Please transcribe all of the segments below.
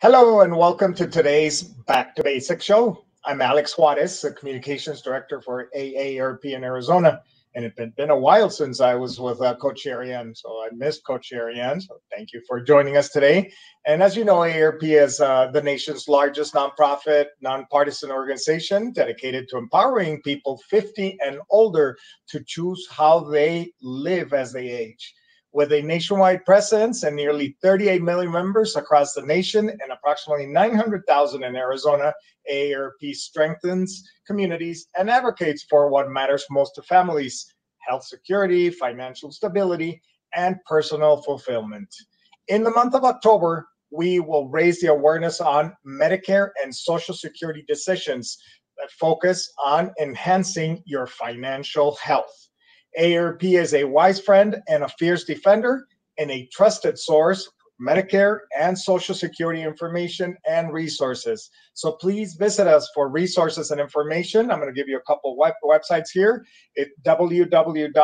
Hello and welcome to today's Back to Basics show. I'm Alex Juarez, the Communications Director for AARP in Arizona. And it's been a while since I was with Coach Sherry-Ann, so I missed Coach Sherry-Ann. So thank you for joining us today. And as you know, AARP is the nation's largest nonprofit, nonpartisan organization dedicated to empowering people 50 and older to choose how they live as they age. With a nationwide presence and nearly 38 million members across the nation and approximately 900,000 in Arizona, AARP strengthens communities and advocates for what matters most to families: health security, financial stability, and personal fulfillment. In the month of October, we will raise the awareness on Medicare and Social Security decisions that focus on enhancing your financial health. AARP is a wise friend and a fierce defender and a trusted source for Medicare and Social Security information and resources. So please visit us for resources and information. I'm going to give you a couple websites here. It's www.aarp.org,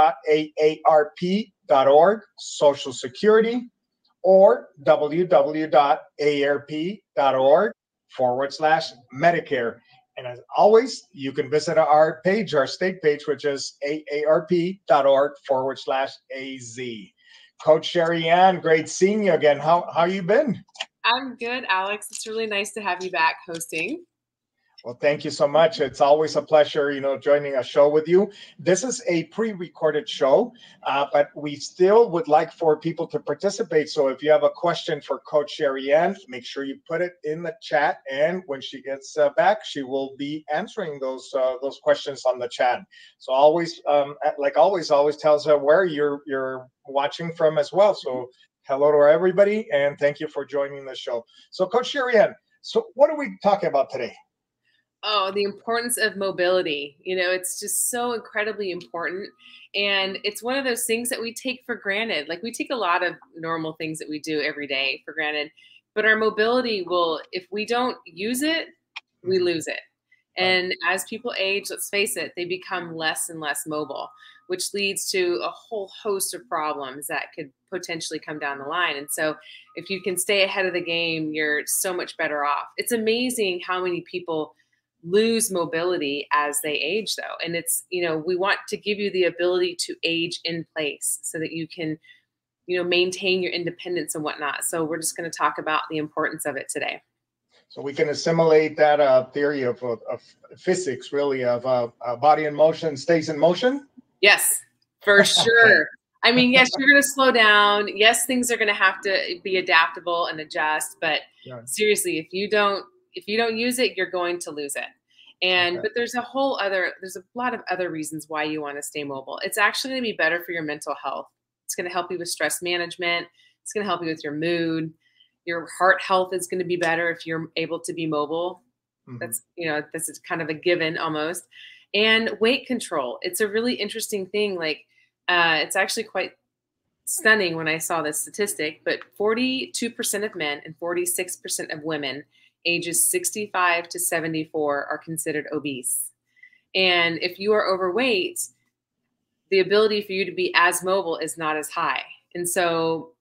Social Security, or www.aarp.org/Medicare. And as always, you can visit our page, our state page, which is aarp.org/AZ. Coach Sherry-Ann, great seeing you again. How you been? I'm good, Alex. It's really nice to have you back hosting. Well, thank you so much. It's always a pleasure, joining a show with you. This is a pre-recorded show, but we still would like for people to participate. So if you have a question for Coach Sherry-Ann, make sure you put it in the chat. And when she gets back, she will be answering those questions on the chat. So always, always tells her where you're watching from as well. So hello to everybody, and thank you for joining the show. So Coach Sherry-Ann, so what are we talking about today? Oh, the importance of mobility. It's just so incredibly important. And it's one of those things that we take for granted. Like, we take a lot of normal things that we do every day for granted, but our mobility will, if we don't use it, we lose it. And as people age, let's face it, they become less and less mobile, which leads to a whole host of problems that could potentially come down the line. And so if you can stay ahead of the game, you're so much better off. It's amazing how many people lose mobility as they age, though. And it's, we want to give you the ability to age in place so that you can, maintain your independence and whatnot. So we're just going to talk about the importance of it today. So we can assimilate that theory of physics, really, of body in motion stays in motion? Yes, for sure. I mean, yes, you're going to slow down. Yes, things are going to have to be adaptable and adjust. But seriously, if you don't use it, you're going to lose it. And but there's a lot of other reasons why you want to stay mobile. It's actually going to be better for your mental health. It's going to help you with stress management. It's going to help you with your mood. Your heart health is going to be better if you're able to be mobile. That's, this is kind of a given almost. And weight control. It's a really interesting thing. Like, it's actually quite stunning when I saw this statistic, but 42% of men and 46% of women ages 65 to 74 are considered obese. And if you are overweight, the ability for you to be as mobile is not as high. And so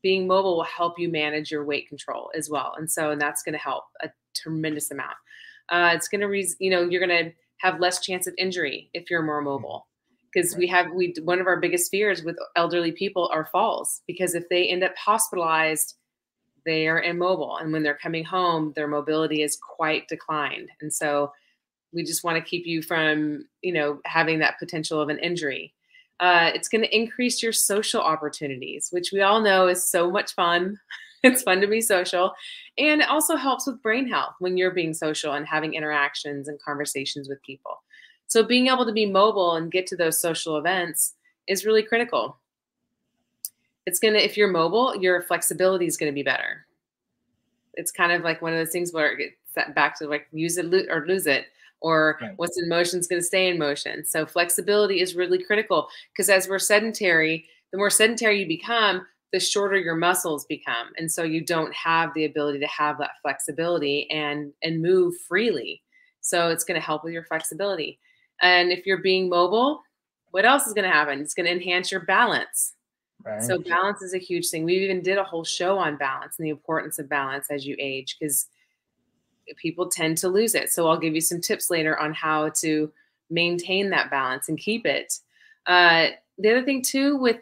being mobile will help you manage your weight control as well. And that's going to help a tremendous amount. It's going to, you're going to have less chance of injury if you're more mobile. Because one of our biggest fears with elderly people are falls, because if they end up hospitalized, they are immobile. And when they're coming home, their mobility is quite declined. And so we just want to keep you from, having that potential of an injury. It's going to increase your social opportunities, which we all know is so much fun. It's fun to be social. And it also helps with brain health when you're being social and having interactions and conversations with people. So being able to be mobile and get to those social events is really critical. If you're mobile, your flexibility is going to be better. It's kind of like one of those things where it's back to like use it or lose it, or what's in motion is going to stay in motion. So flexibility is really critical, because as we're sedentary, the more sedentary you become, the shorter your muscles become. And so you don't have the ability to have that flexibility and move freely. So it's going to help with your flexibility. And if you're being mobile, what else is going to happen? It's going to enhance your balance. Right. So balance is a huge thing. We even did a whole show on balance and the importance of balance as you age, because people tend to lose it. So I'll give you some tips later on how to maintain that balance and keep it. The other thing too with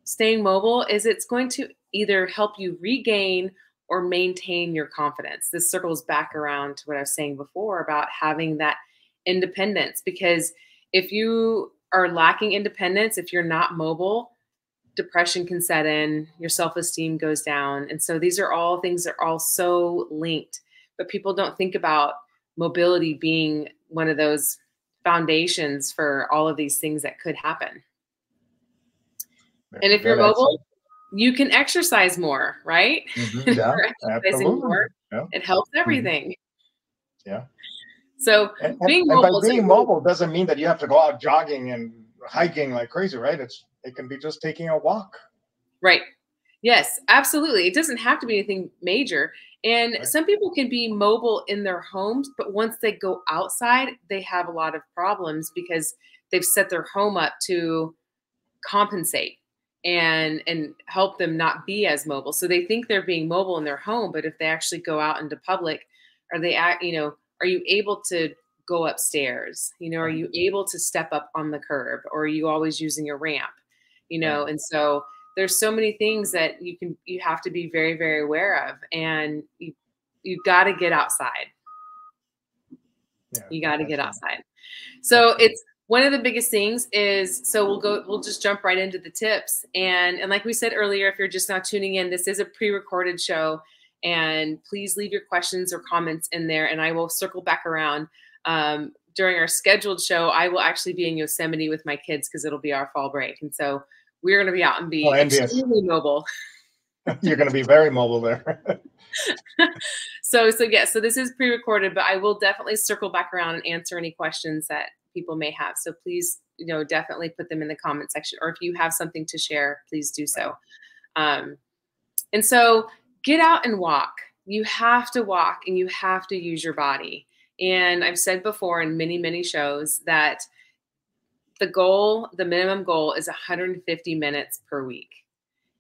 staying mobile is it's going to either help you regain or maintain your confidence. This circles back around to what I was saying before about having that independence, because if you are lacking independence, if you're not mobile, depression can set in, your self-esteem goes down. And so these are all things that are all so linked, but people don't think about mobility being one of those foundations for all of these things that could happen. And if you're mobile, you can exercise more, right? Mm-hmm. Yeah, exercising more, yeah. It helps everything. Yeah. So and being mobile doesn't mean that you have to go out jogging and hiking like crazy, right? It can be just taking a walk. Right. Yes, absolutely. It doesn't have to be anything major. And some people can be mobile in their homes, but once they go outside, they have a lot of problems because they've set their home up to compensate and help them not be as mobile. So they think they're being mobile in their home, but if they actually go out into public, are you able to go upstairs? Are you able to step up on the curb, or are you always using a ramp? And so there's so many things that you have to be very, very aware of, and you got to get outside. You got to get outside. So it's one of the biggest things is, so we'll just jump right into the tips. And like we said earlier, if you're just now tuning in, this is a pre-recorded show, and please leave your questions or comments in there, and I will circle back around. During our scheduled show, I will actually be in Yosemite with my kids because it'll be our fall break. And so we're going to be out and be extremely mobile. You're going to be very mobile there. So this is pre-recorded, but I will definitely circle back around and answer any questions that people may have. So please, definitely put them in the comment section, or if you have something to share, please do so. And so get out and walk. You have to walk and you have to use your body. And I've said before in many, many shows that the minimum goal is 150 minutes per week.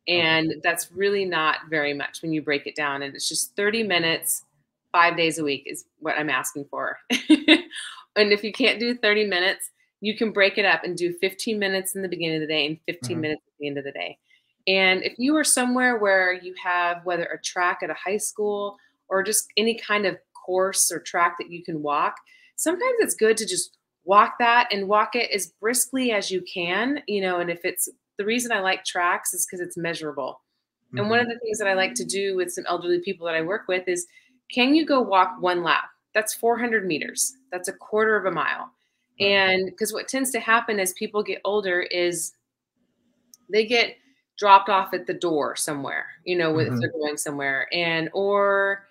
And that's really not very much when you break it down. And it's just 30 minutes, 5 days a week is what I'm asking for. And if you can't do 30 minutes, you can break it up and do 15 minutes in the beginning of the day and 15 minutes at the end of the day. And if you are somewhere where you have whether a track at a high school or just any kind of course or track that you can walk, sometimes it's good to just walk that and walk it as briskly as you can, and if it's the reason I like tracks is because it's measurable. And one of the things that I like to do with some elderly people that I work with is, can you go walk one lap? That's 400 meters. That's a quarter of a mile. And because what tends to happen as people get older is they get dropped off at the door somewhere, if they're going somewhere, or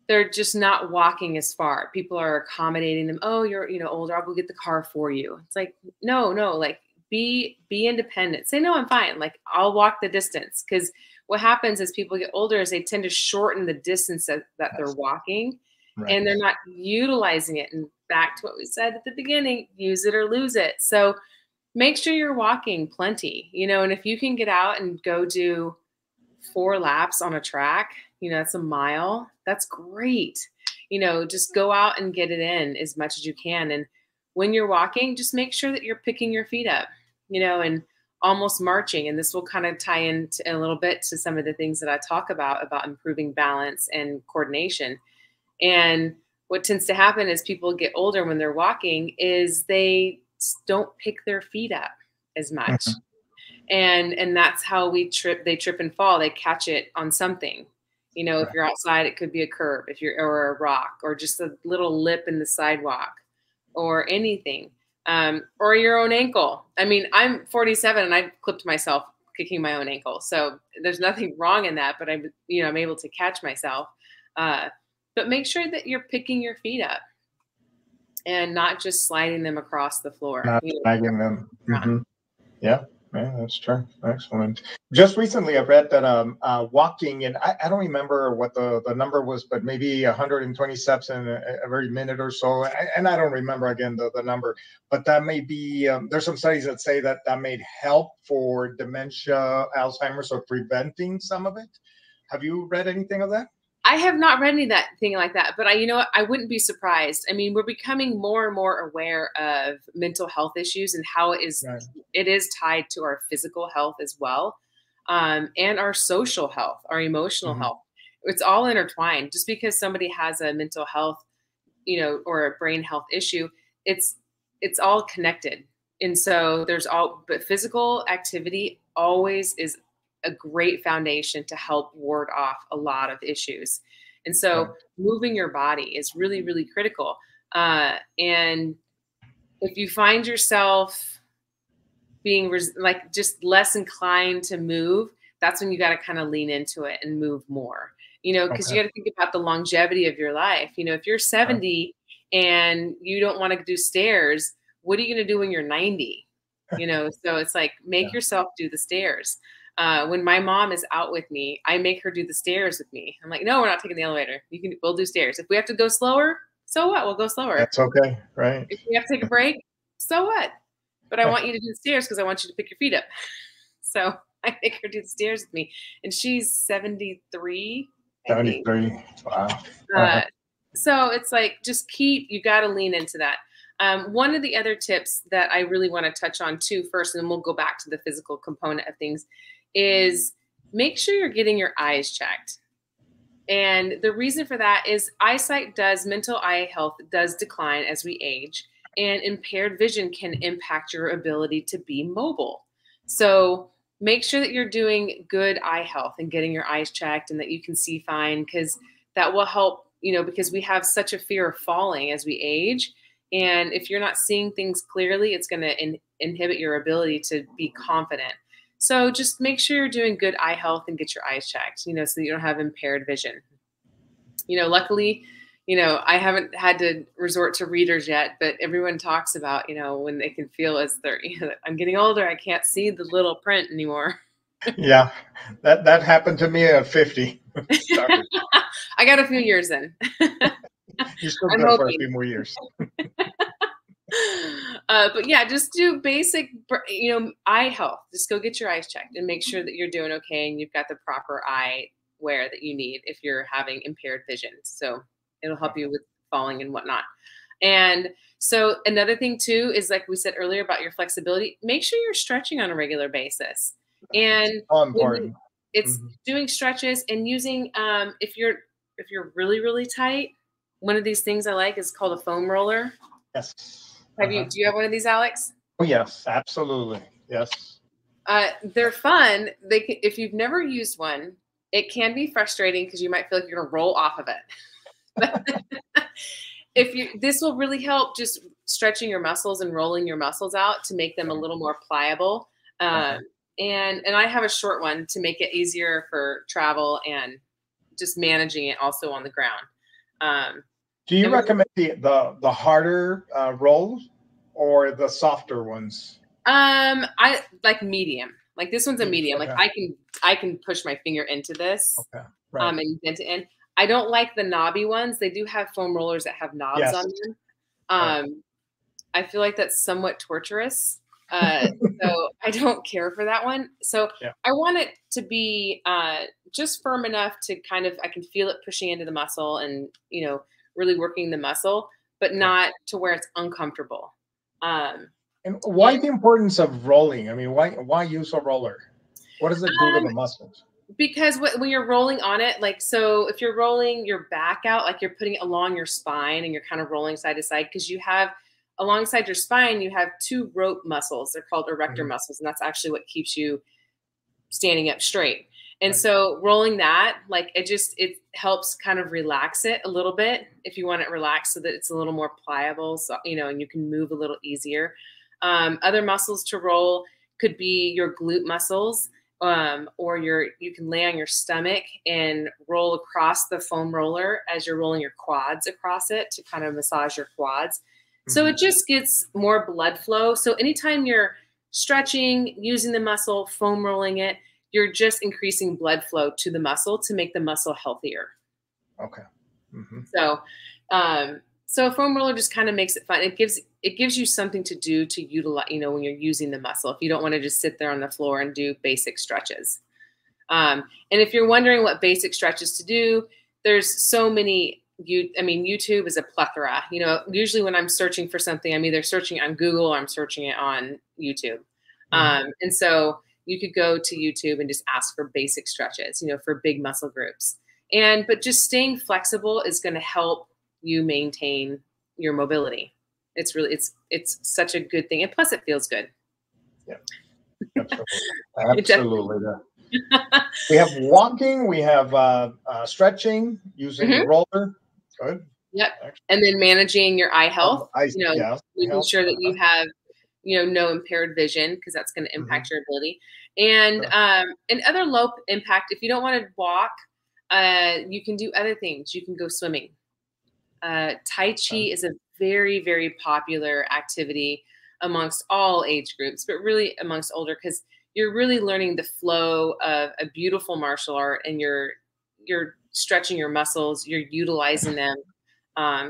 they're just not walking as far. People are accommodating them. Oh, you're, older. I'll go get the car for you. It's like, no, like be independent. Say, no, I'm fine. Like I'll walk the distance. Because what happens as people get older is they tend to shorten the distance that they're walking, and they're not utilizing it. And back to what we said at the beginning, use it or lose it. So make sure you're walking plenty, and if you can get out and go do 4 laps on a track, that's a mile. That's great. Just go out and get it in as much as you can. And when you're walking, just make sure that you're picking your feet up, and almost marching. And this will kind of tie into a little bit to some of the things that I talk about improving balance and coordination. And what tends to happen as people get older when they're walking is they don't pick their feet up as much. And that's how they trip and fall. They catch it on something. If you're outside, it could be a curb, or a rock, or just a little lip in the sidewalk, or anything, or your own ankle. I mean, I'm 47 and I've clipped myself kicking my own ankle. So there's nothing wrong in that, but I'm able to catch myself. But make sure that you're picking your feet up and not just sliding them across the floor. Not dragging them. Yeah. Yeah, that's true. Excellent. Just recently, I read that walking, and I don't remember what the number was, but maybe 120 steps in every minute or so. And I don't remember again the number, but that may be. There's some studies that say that that may help for dementia, Alzheimer's, or preventing some of it. Have you read anything of that? I have not read anything like that, but you know what? I wouldn't be surprised. I mean, we're becoming more and more aware of mental health issues and how Right. it is tied to our physical health as well, and our social health, our emotional Mm-hmm. health. It's all intertwined. Just because somebody has a mental health, you know, or a brain health issue, it's all connected. And so but physical activity always is a great foundation to help ward off a lot of issues. And Right. so moving your body is really, really critical. And if you find yourself being like just less inclined to move, that's when you got to kind of lean into it and move more, you know, because Okay. you got to think about the longevity of your life. You know, if you're 70 and you don't want to do stairs, what are you going to do when you're 90? You know, so it's like, make Yeah. yourself do the stairs. When my mom is out with me, I make her do the stairs with me. I'm like, no, we're not taking the elevator. We'll do stairs. If we have to go slower, so what? We'll go slower. That's okay. Right. If we have to take a break, so what? But I want you to do the stairs because I want you to pick your feet up. So I make her do the stairs with me. And she's 73, I think. 73. Wow. So it's like, you got to lean into that. One of the other tips that I really want to touch on too first, and then we'll go back to the physical component of things, is make sure you're getting your eyes checked. And the reason for that is mental eye health does decline as we age, and impaired vision can impact your ability to be mobile. So make sure that you're doing good eye health and getting your eyes checked and that you can see fine, because that will help, you know, because we have such a fear of falling as we age. And if you're not seeing things clearly, it's going to inhibit your ability to be confident. So just make sure you're doing good eye health and get your eyes checked, you know, so that you don't have impaired vision. You know, luckily, you know, I haven't had to resort to readers yet, but everyone talks about, you know, when they can feel as I'm getting older, I can't see the little print anymore. Yeah, that happened to me at 50. Sorry. I got a few years in. You're still good for a few more years. But yeah, just do basic, you know, eye health. Just go get your eyes checked and make sure that you're doing okay and you've got the proper eye wear that you need if you're having impaired vision. So it'll help you with falling and whatnot. And so another thing too is, like we said earlier about your flexibility, make sure you're stretching on a regular basis. And important. It's doing stretches and using, if you're really, really tight, one of these things I like is called a foam roller. Yes. Do you have one of these, Alex? Oh, yes, absolutely. Yes. They're fun. If you've never used one, it can be frustrating because you might feel like you're going to roll off of it. This will really help just stretching your muscles and rolling your muscles out to make them a little more pliable. And I have a short one to make it easier for travel and just managing it also on the ground. Do you recommend the harder rolls or the softer ones? I like medium. Like this one's a medium. Okay. Like I can push my finger into this. Okay. Right. And dent it in. I don't like the knobby ones. They do have foam rollers that have knobs on them. Right. I feel like that's somewhat torturous. So I don't care for that one. So I want it to be just firm enough to I can feel it pushing into the muscle and, you know, really working the muscle, but not to where it's uncomfortable. And why the importance of rolling? I mean, why use a roller? What does it do to the muscles? Because when you're rolling on it, like, so if you're rolling your back out, like you're putting it along your spine and you're kind of rolling side to side, because you have alongside your spine, you have two rope muscles. They're called erector muscles. And that's actually what keeps you standing up straight. And so rolling that, like, it helps kind of relax it a little bit if you want it relaxed so that it's a little more pliable. So, you know, and you can move a little easier. Other muscles to roll could be your glute muscles, or you can lay on your stomach and roll across the foam roller as you're rolling your quads across it to kind of massage your quads. So it just gets more blood flow. So anytime you're stretching, using the muscle, foam rolling it, you're just increasing blood flow to the muscle to make the muscle healthier. Okay. Mm-hmm. So a foam roller just kind of makes it fun. It gives you something to do to utilize, when you're using the muscle, if you don't want to just sit there on the floor and do basic stretches. And if you're wondering what basic stretches to do, there's so many. YouTube is a plethora. Usually when I'm searching for something, I'm either searching on Google or I'm searching it on YouTube. Mm-hmm. And so you could go to YouTube and just ask for basic stretches, for big muscle groups. But just staying flexible is going to help you maintain your mobility. It's really, it's such a good thing. And plus it feels good. Yeah, absolutely. We have walking, we have stretching, using the roller. Good. Yep. And then managing your eye health, making sure that you have, no impaired vision, because that's going to impact your ability. And other low impact, if you don't want to walk, you can do other things. You can go swimming. Tai Chi is a very, very popular activity amongst all age groups, but really amongst older, because you're really learning the flow of a beautiful martial art, and you're stretching your muscles, you're utilizing them.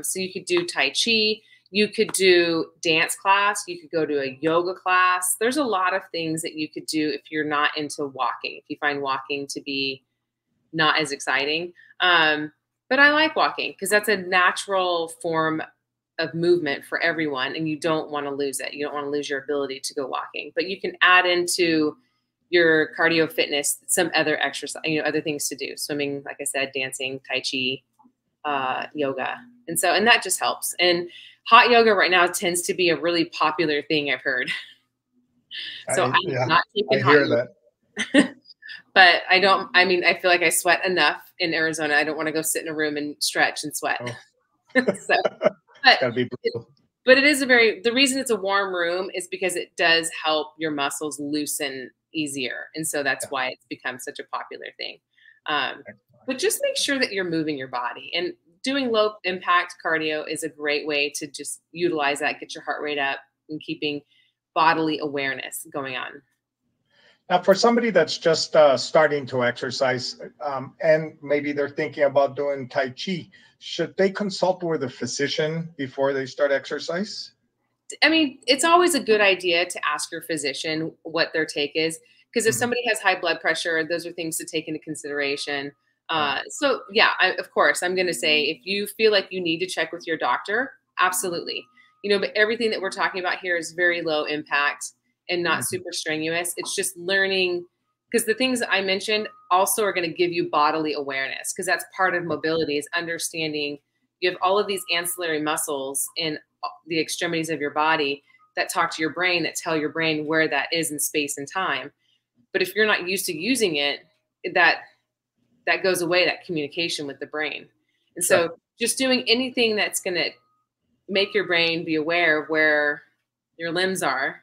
So you could do Tai Chi, you could do dance class, you could go to a yoga class. There's a lot of things that you could do if you're not into walking, if you find walking to be not as exciting. But I like walking because that's a natural form of movement for everyone, and you don't want to lose it. You don't want to lose your ability to go walking, but you can add into your cardio fitness some other exercise, other things to do. Swimming, like I said, dancing, Tai Chi, yoga. And that just helps. And hot yoga right now tends to be a really popular thing, I've heard. So I'm not taking hot yoga. That. But I feel like I sweat enough in Arizona. I don't want to go sit in a room and stretch and sweat. Oh. But it is the reason it's a warm room is because it does help your muscles loosen easier. And so that's why it's become such a popular thing. But just make sure that you're moving your body, and doing low impact cardio is a great way to just utilize that, get your heart rate up, and keeping bodily awareness going on. Now, for somebody that's just starting to exercise, and maybe they're thinking about doing Tai Chi, should they consult with a physician before they start exercise? It's always a good idea to ask your physician what their take is, because if somebody has high blood pressure, those are things to take into consideration. Of course, I'm going to say if you feel like you need to check with your doctor, absolutely. But everything that we're talking about here is very low impact and not super strenuous. It's just learning, because the things that I mentioned also are going to give you bodily awareness, because that's part of mobility, is understanding you have all of these ancillary muscles in the extremities of your body that talk to your brain, that tell your brain where that is in space and time. But if you're not used to using it, that goes away, that communication with the brain. And so just doing anything that's going to make your brain be aware of where your limbs are,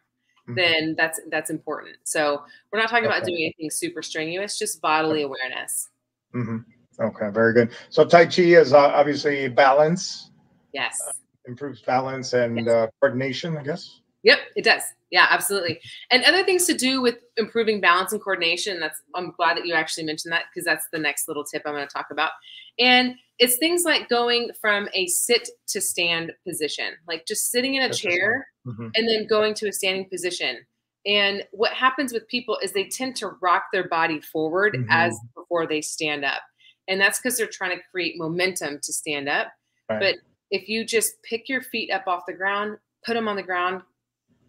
then that's important. So we're not talking about doing anything super strenuous, just bodily awareness. Okay, very good. So Tai Chi is obviously balance. Yes. Improves balance and coordination, I guess. Yep, it does. Yeah, absolutely. And other things to do with improving balance and coordination. I'm glad that you actually mentioned that, because that's the next little tip I'm going to talk about. And it's things like going from a sit to stand position, like just sitting in a chair and then going to a standing position. And what happens with people is they tend to rock their body forward as before they stand up. And that's because they're trying to create momentum to stand up. Right. But if you just pick your feet up off the ground, put them on the ground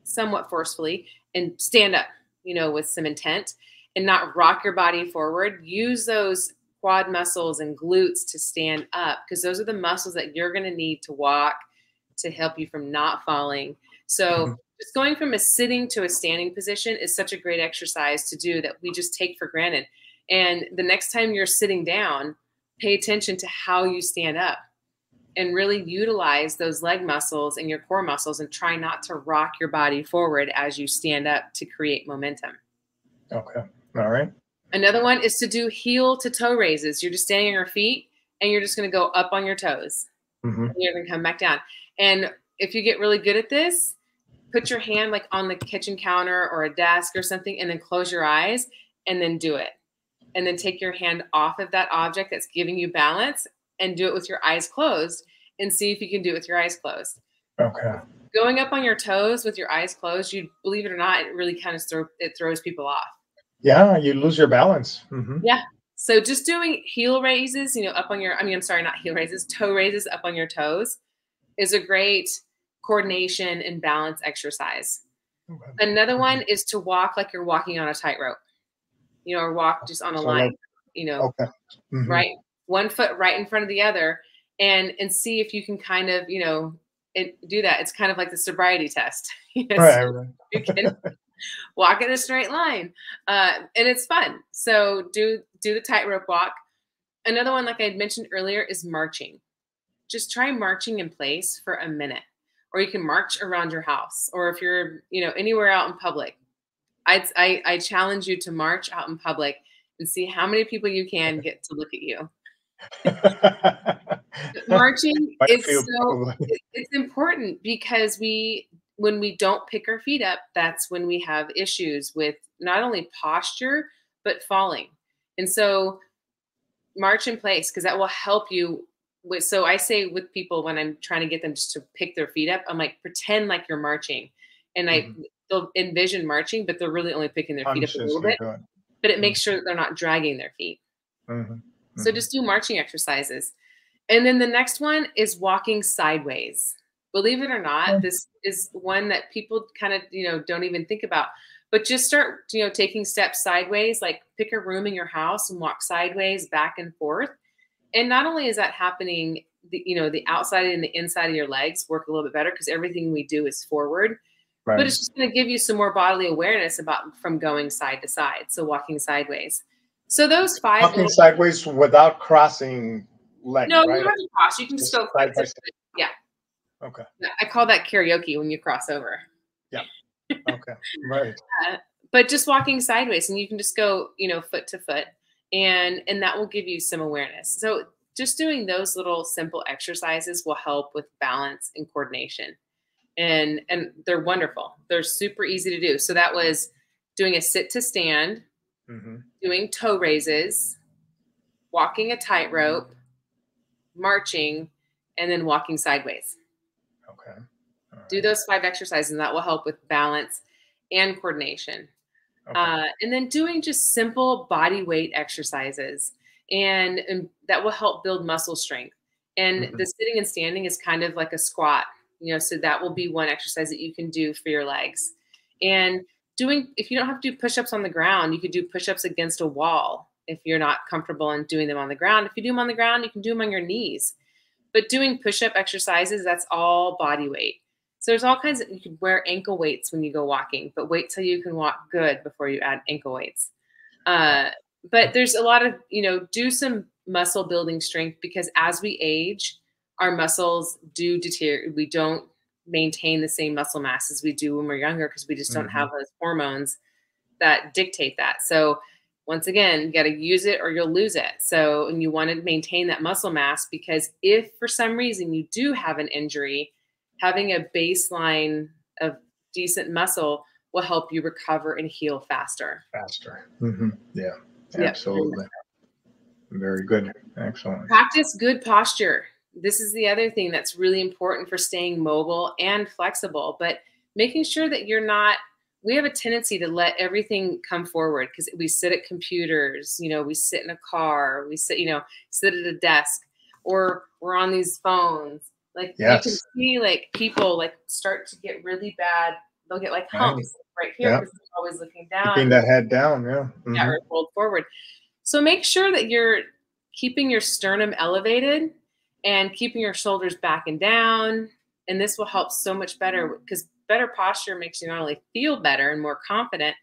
somewhat forcefully, and stand up, with some intent, and not rock your body forward, use those quad muscles and glutes to stand up, because those are the muscles that you're going to need to walk to help you from not falling. So just going from a sitting to a standing position is such a great exercise to do that we just take for granted. And the next time you're sitting down, pay attention to how you stand up and really utilize those leg muscles and your core muscles, and try not to rock your body forward as you stand up to create momentum. Okay. All right. Another one is to do heel to toe raises. You're just standing on your feet and you're just going to go up on your toes. And you're going to come back down. And if you get really good at this, put your hand like on the kitchen counter or a desk or something, and then close your eyes and then do it. And then take your hand off of that object that's giving you balance and do it with your eyes closed, and see if you can do it with your eyes closed. Okay. Going up on your toes with your eyes closed, you believe it or not, it really kind of throws people off. Yeah, you lose your balance. Yeah. So just doing heel raises, up on your, I'm sorry, not heel raises, toe raises up on your toes is a great coordination and balance exercise. Okay. Another one is to walk like you're walking on a tightrope, or walk just on a line, Okay. Right? One foot right in front of the other, and see if you can kind of, do that. It's kind of like the sobriety test. Right. You can walk in a straight line, and it's fun. So do the tightrope walk. Another one, like I had mentioned earlier, is marching. Just try marching in place for a minute, or you can march around your house, or if you're anywhere out in public. I challenge you to march out in public and see how many people you can get to look at you. Marching is it's important, because when we don't pick our feet up, that's when we have issues with not only posture, but falling. And so march in place, because that will help you with, so I say with people when I'm trying to get them just to pick their feet up, I'm like, pretend like you're marching. And they'll envision marching, but they're really only picking their feet up a little bit. But it makes sure that they're not dragging their feet. So just do marching exercises. And then the next one is walking sideways. Believe it or not, this is one that people kind of, don't even think about. But just start, taking steps sideways, like pick a room in your house and walk sideways back and forth. And not only is that happening, the outside and the inside of your legs work a little bit better, because everything we do is forward. Right. But it's just going to give you some more bodily awareness from going side to side. So walking sideways. So those 5. Walking sideways without crossing legs. No, right? You don't have to cross. You can just go side to side. Yeah. Okay. I call that karaoke when you cross over. Yeah. Okay. Right. But just walking sideways, and you can just go, foot to foot, and that will give you some awareness. So just doing those little simple exercises will help with balance and coordination. And they're wonderful. They're super easy to do. So that was doing a sit to stand, doing toe raises, walking a tightrope, marching, and then walking sideways. Okay. Right. Do those 5 exercises, and that will help with balance and coordination. Okay. And then doing just simple body weight exercises, and that will help build muscle strength. And the sitting and standing is kind of like a squat. So that will be one exercise that you can do for your legs. And if you don't have to do push-ups on the ground, you could do push-ups against a wall if you're not comfortable in doing them on the ground. If you do them on the ground, you can do them on your knees. But doing push-up exercises, that's all body weight. So there's all kinds of, you can wear ankle weights when you go walking, but wait till you can walk good before you add ankle weights. But there's a lot of, do some muscle building strength, because as we age, our muscles do deteriorate. We don't maintain the same muscle mass as we do when we're younger, because we just don't have those hormones that dictate that. So once again, you got to use it or you'll lose it. So, and you want to maintain that muscle mass, because if for some reason you do have an injury, having a baseline of decent muscle will help you recover and heal faster. Yeah, absolutely. Very good. Excellent. Practice good posture. This is the other thing that's really important for staying mobile and flexible, but making sure that we have a tendency to let everything come forward, because we sit at computers, we sit in a car, we sit, sit at a desk, or we're on these phones. Like you can see people start to get really bad. They'll get humps right here, because they're always looking down. Keeping the head down, Yeah, or rolled forward. So make sure that you're keeping your sternum elevated and keeping your shoulders back and down. And this will help so much better, because better posture makes you not only feel better and more confident,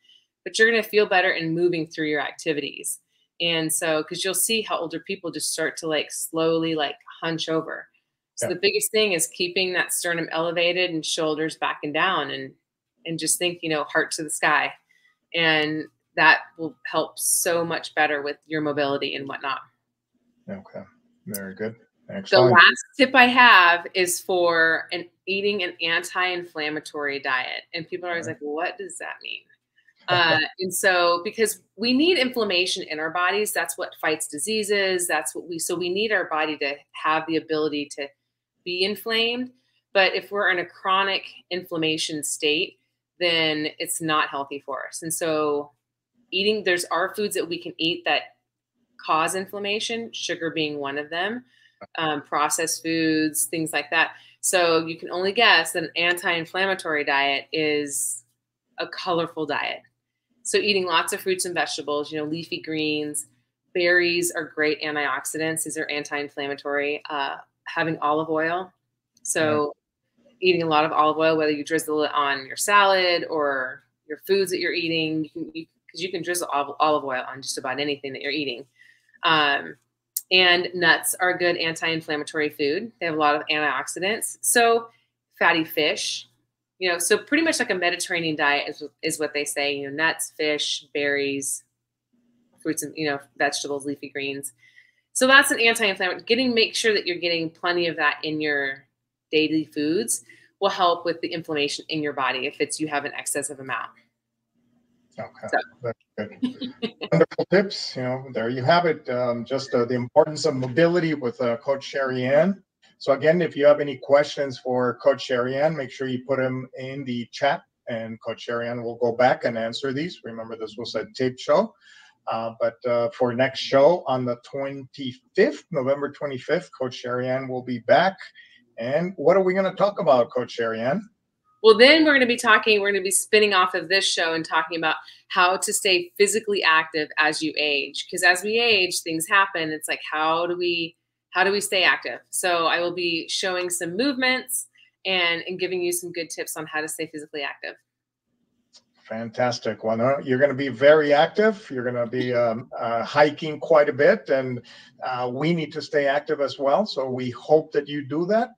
but you're going to feel better in moving through your activities. And so, because you'll see how older people just start to slowly hunch over. So the biggest thing is keeping that sternum elevated and shoulders back and down, and just think, heart to the sky. And that will help so much better with your mobility and whatnot. Okay. Very good. Excellent. The last tip I have is for eating an anti-inflammatory diet. And people are always like, what does that mean? And so, because we need inflammation in our bodies, that's what fights diseases. So we need our body to have the ability to be inflamed. But if we're in a chronic inflammation state, then it's not healthy for us. And so there are foods that we can eat that cause inflammation, sugar being one of them, processed foods, things like that. So you can only guess that an anti-inflammatory diet is a colorful diet. So eating lots of fruits and vegetables, leafy greens, berries are great antioxidants. These are anti-inflammatory. Having olive oil. So eating a lot of olive oil, whether you drizzle it on your salad or your foods that you're eating, because you can drizzle olive oil on just about anything that you're eating. And nuts are a good anti-inflammatory food. They have a lot of antioxidants. So fatty fish, so pretty much like a Mediterranean diet is what they say, nuts, fish, berries, fruits, and, vegetables, leafy greens. So that's an anti-inflammatory. Make sure that you're getting plenty of that in your daily foods will help with the inflammation in your body if you have an excessive amount. Okay, that's good. Wonderful tips. There you have it. Just the importance of mobility with Coach Sherry Ann. So again, if you have any questions for Coach Sherry Ann, make sure you put them in the chat, and Coach Sherry Ann will go back and answer these. Remember, this was a taped show. But for next show on the 25th, November 25th, Coach Sherry Ann will be back. And what are we going to talk about, Coach Sherry Ann? Well, then we're going to be spinning off of this show and talking about how to stay physically active as you age. Because as we age, things happen. It's like, how do we stay active? So I will be showing some movements and giving you some good tips on how to stay physically active. Fantastic. Well, you're going to be very active. You're going to be hiking quite a bit, and we need to stay active as well. So we hope that you do that.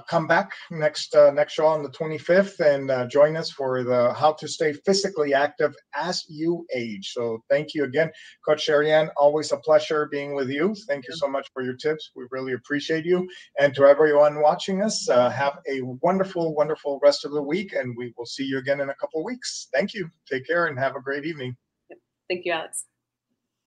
Come back next show on the 25th and join us for the how to stay physically active as you age. So thank you again, Coach Sherry Ann. Always a pleasure being with you. Thank you so much for your tips. We really appreciate you. And to everyone watching us, have a wonderful, wonderful rest of the week. And we will see you again in a couple of weeks. Thank you. Take care and have a great evening. Thank you, Alex.